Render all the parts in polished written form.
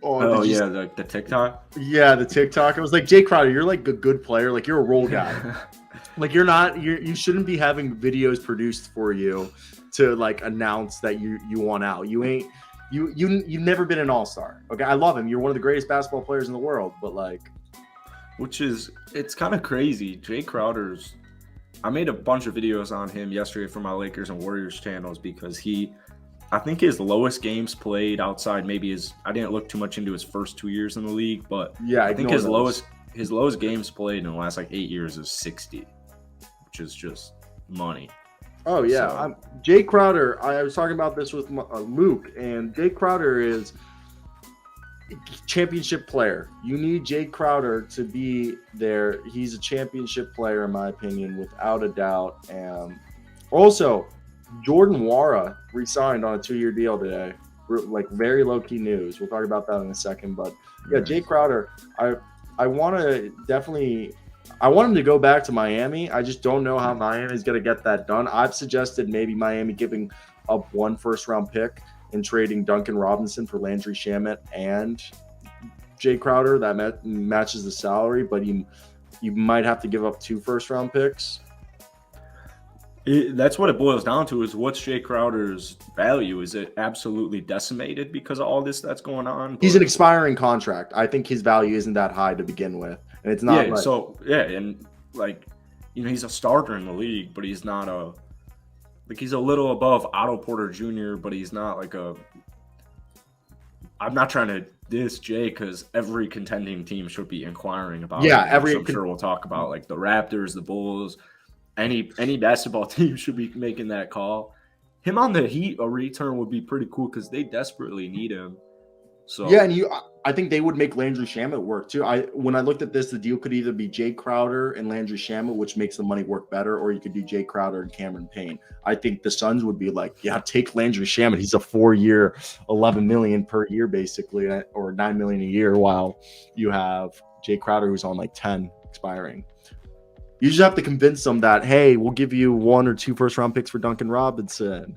Oh, Oh did you? yeah, the TikTok. Yeah, the TikTok. I was like, Jae Crowder, you're like a good player. Like you're a role guy. Like you're not. You shouldn't be having videos produced for you to like announce that you want out. You ain't. You've never been an all-star. Okay, I love him. You're one of the greatest basketball players in the world. But like, Which is, it's kind of crazy. Jae Crowder's, I made a bunch of videos on him yesterday for my Lakers and Warriors channels because I think his lowest games played outside maybe I didn't look too much into his first 2 years in the league, but yeah, I think ignore those. his lowest games played in the last like 8 years is 60, which is just money. Oh yeah, So Jae Crowder. I was talking about this with Luke, and Jae Crowder is championship player. You need Jae Crowder to be there. He's a championship player, in my opinion, without a doubt. And also, Jordan Wara re-signed on a 2-year deal today. Like very low-key news. We'll talk about that in a second. But yeah, Jae Crowder. I want to definitely. I want him to go back to Miami. I just don't know how Miami's going to get that done. I've suggested maybe Miami giving up 1 first-round pick and trading Duncan Robinson for Landry Shamet and Jae Crowder. That matches the salary, but you might have to give up 2 first-round picks. That's what it boils down to, is what's Jae Crowder's value? Is it absolutely decimated because of all this that's going on? He's an expiring contract. I think his value isn't that high to begin with. And it's not and like, he's a starter in the league, but he's not he's a little above Otto Porter Jr., but he's not like I'm not trying to diss Jay because every contending team should be inquiring about it. I'm sure we'll talk about like the Raptors, the Bulls, any basketball team should be making that call. Him on the Heat, a return would be pretty cool because they desperately need him. So yeah, and I think they would make Landry Shamet work too. When I looked at this, the deal could either be Jae Crowder and Landry Shamet, which makes the money work better, or you could do Jae Crowder and Cameron Payne. I think the Suns would be like, yeah, take Landry Shamet. He's a 4-year, $11 million per year, basically, or $9 million a year, while you have Jae Crowder, who's on like 10 expiring. You just have to convince them that, hey, we'll give you 1 or 2 first-round picks for Duncan Robinson.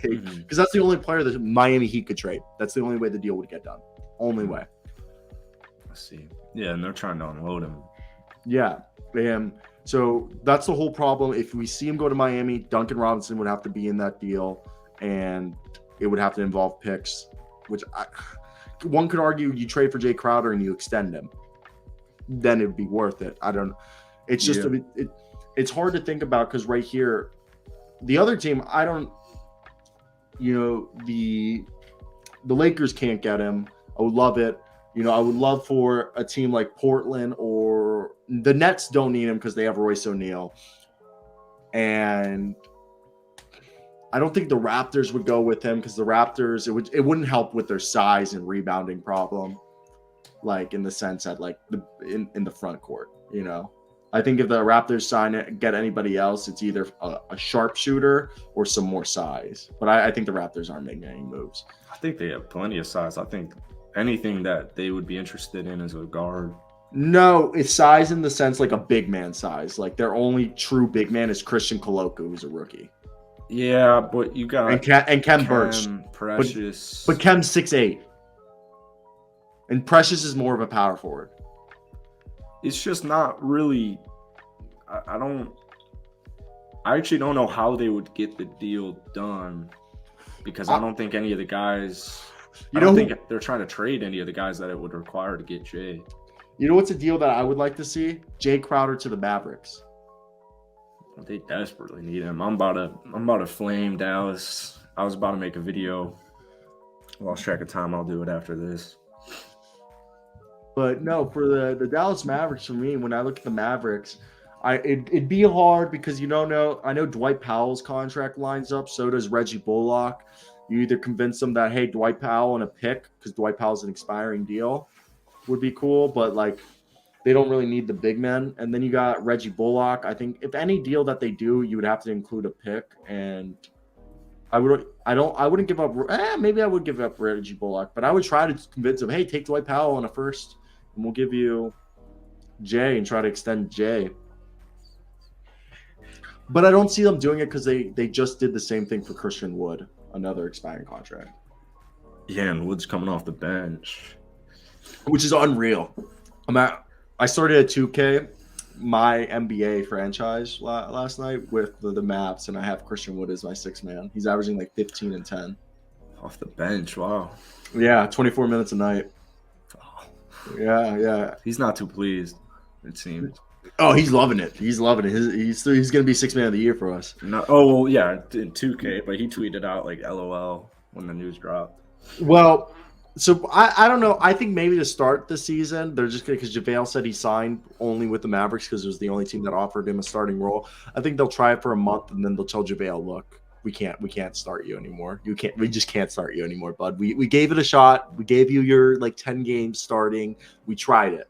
Because that's the only player that Miami Heat could trade. That's the only way the deal would get done. Only way. I see. Yeah, and they're trying to unload him. Yeah. So that's the whole problem. If we see him go to Miami, Duncan Robinson would have to be in that deal, and it would have to involve picks, which one could argue you trade for Jae Crowder and you extend him. Then it would be worth it. I don't know. It's just it's hard to think about because right here, the other team, the Lakers can't get him. I would love it. I would love for a team like Portland, or the Nets don't need him because they have Royce O'Neal. And I don't think the Raptors would go with him because the Raptors, it wouldn't help with their size and rebounding problem, like in the sense that like in the front court, I think if the Raptors sign it, get anybody else, it's either a sharpshooter or some more size. But I think the Raptors aren't making any moves. I think they have plenty of size. I think anything that they would be interested in is a guard. No, it's size in the sense like a big man size. Like their only true big man is Christian Coloco, who's a rookie. Yeah, but you got and Kem Birch. Precious. But Kem's 6'8". And Precious is more of a power forward. It's just not really. I actually don't know how they would get the deal done because I don't think any of the guys. I don't think they're trying to trade any of the guys that it would require to get Jay. You know what's a deal that I would like to see? Jae Crowder to the Mavericks. They desperately need him. I'm about to flame Dallas. I was about to make a video. Lost track of time. I'll do it after this. But no, for the Dallas Mavericks, for me, when I look at the Mavericks, it'd be hard because I know Dwight Powell's contract lines up, so does Reggie Bullock. You either convince them that, hey, Dwight Powell and a pick, because Dwight Powell's an expiring deal, would be cool, but like they don't really need the big men. And then you got Reggie Bullock. I think if any deal that they do, you would have to include a pick. And I wouldn't give up. Maybe I would give up Reggie Bullock, but I would try to convince them, hey, take Dwight Powell on a first. And we'll give you Jay and try to extend Jay. But I don't see them doing it because they just did the same thing for Christian Wood, another expiring contract. Yeah, and Wood's coming off the bench. which is unreal. I started at 2K, my NBA franchise last night with the maps, and I have Christian Wood as my sixth man. He's averaging like 15 and 10 off the bench. Wow. Yeah, 24 minutes a night. Yeah. He's not too pleased, it seems. Oh, he's loving it. He's loving it. He's going to be sixth man of the year for us. No, oh, well, yeah, in 2K, but he tweeted out like LOL when the news dropped. Well, so I don't know. I think maybe to start the season, they're just because JaVale said he signed only with the Mavericks because it was the only team that offered him a starting role. I think they'll try it for a month and then they'll tell JaVale, look, we can't start you anymore. We just can't start you anymore, bud. We gave it a shot. We gave you your like 10 games starting. We tried it.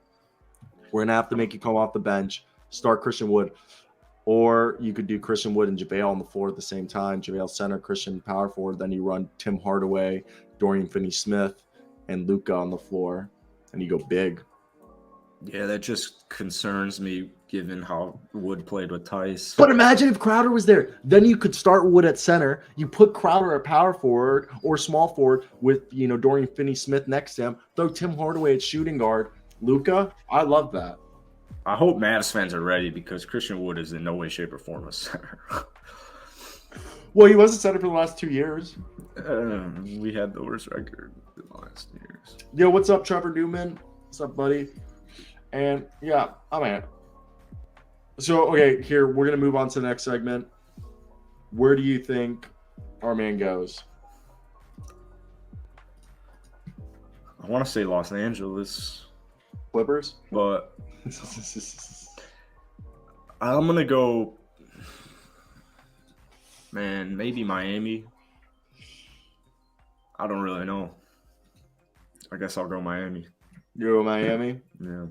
We're gonna have to make you come off the bench, start Christian Wood. Or you could do Christian Wood and JaVale on the floor at the same time. JaVale center, Christian power forward. Then you run Tim Hardaway, Dorian Finney-Smith, and Luka on the floor, and you go big. Yeah, that just concerns me given how Wood played with Tice. But imagine if Crowder was there. Then you could start Wood at center. You put Crowder at power forward or small forward with Dorian Finney-Smith next to him. Throw Tim Hardaway at shooting guard. Luka, I love that. I hope Mavs fans are ready because Christian Wood is in no way, shape, or form a center. Well, he was a center for the last 2 years. We had the worst record in the last years. Yo, what's up, Trevor Newman? What's up, buddy? And yeah, so okay, here we're gonna move on to the next segment. Where do you think our man goes? I want to say Los Angeles. Clippers? But I'm going to go, man, maybe Miami. I don't really know. I guess I'll go Miami. You go Miami? Yeah.